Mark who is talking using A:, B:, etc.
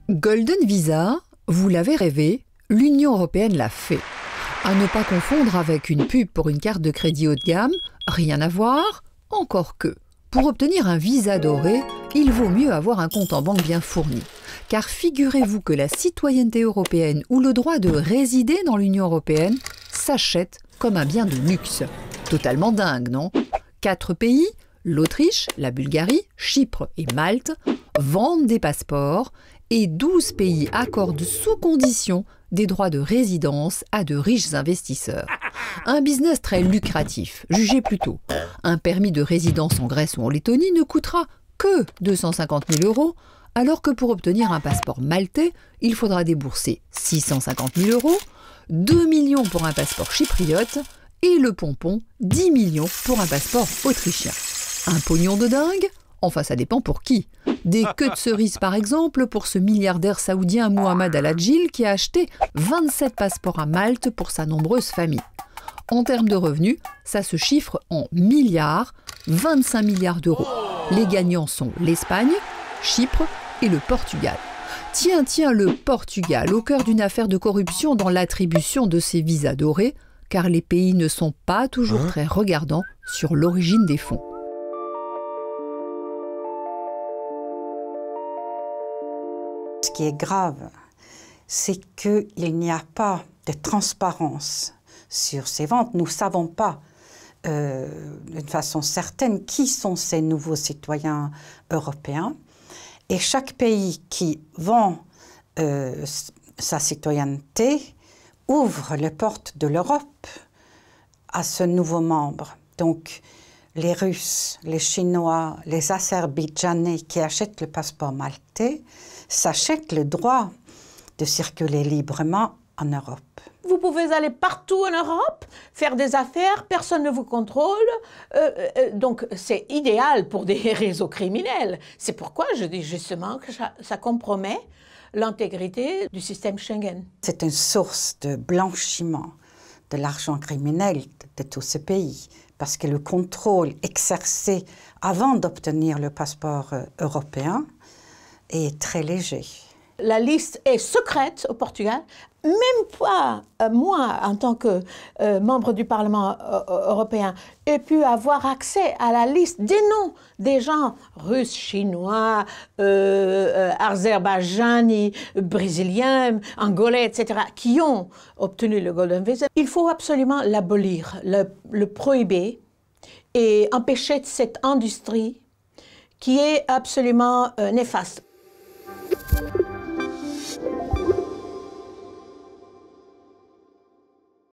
A: Golden Visa, vous l'avez rêvé, l'Union européenne l'a fait. À ne pas confondre avec une pub pour une carte de crédit haut de gamme, rien à voir, encore que. Pour obtenir un visa doré, il vaut mieux avoir un compte en banque bien fourni. Car figurez-vous que la citoyenneté européenne ou le droit de résider dans l'Union européenne s'achète comme un bien de luxe. Totalement dingue, non? 4 pays, l'Autriche, la Bulgarie, Chypre et Malte, vendent des passeports et 12 pays accordent sous condition des droits de résidence à de riches investisseurs. Un business très lucratif, jugez plutôt. Un permis de résidence en Grèce ou en Lettonie ne coûtera que 250 000 €, alors que pour obtenir un passeport maltais, il faudra débourser 650 000 €, 2 millions pour un passeport chypriote et le pompon 10 millions pour un passeport autrichien. Un pognon de dingue? Enfin, ça dépend pour qui. Des queues de cerises, par exemple, pour ce milliardaire saoudien Mohamed Al-Adjil qui a acheté 27 passeports à Malte pour sa nombreuse famille. En termes de revenus, ça se chiffre en milliards, 25 milliards d'euros. Les gagnants sont l'Espagne, Chypre et le Portugal. Tiens, le Portugal, au cœur d'une affaire de corruption dans l'attribution de ces visas dorés, car les pays ne sont pas toujours très regardants sur l'origine des fonds.
B: Ce qui est grave, c'est qu'il n'y a pas de transparence sur ces ventes. Nous ne savons pas d'une façon certaine qui sont ces nouveaux citoyens européens. Et chaque pays qui vend sa citoyenneté ouvre les portes de l'Europe à ce nouveau membre. Donc, les Russes, les Chinois, les Azerbaïdjanais qui achètent le passeport maltais s'achètent le droit de circuler librement en Europe.
C: Vous pouvez aller partout en Europe, faire des affaires, personne ne vous contrôle. Donc c'est idéal pour des réseaux criminels. C'est pourquoi je dis justement que ça compromet l'intégrité du système Schengen.
B: C'est une source de blanchiment de l'argent criminel de tous ces pays, parce que le contrôle exercé avant d'obtenir le passeport européen est très léger.
C: La liste est secrète au Portugal. Même pas moi, en tant que membre du Parlement européen, ai pu avoir accès à la liste des noms des gens russes, chinois, azerbaïdjanais, brésiliens, angolais, etc., qui ont obtenu le Golden Visa. Il faut absolument l'abolir, le prohiber et empêcher cette industrie qui est absolument néfaste.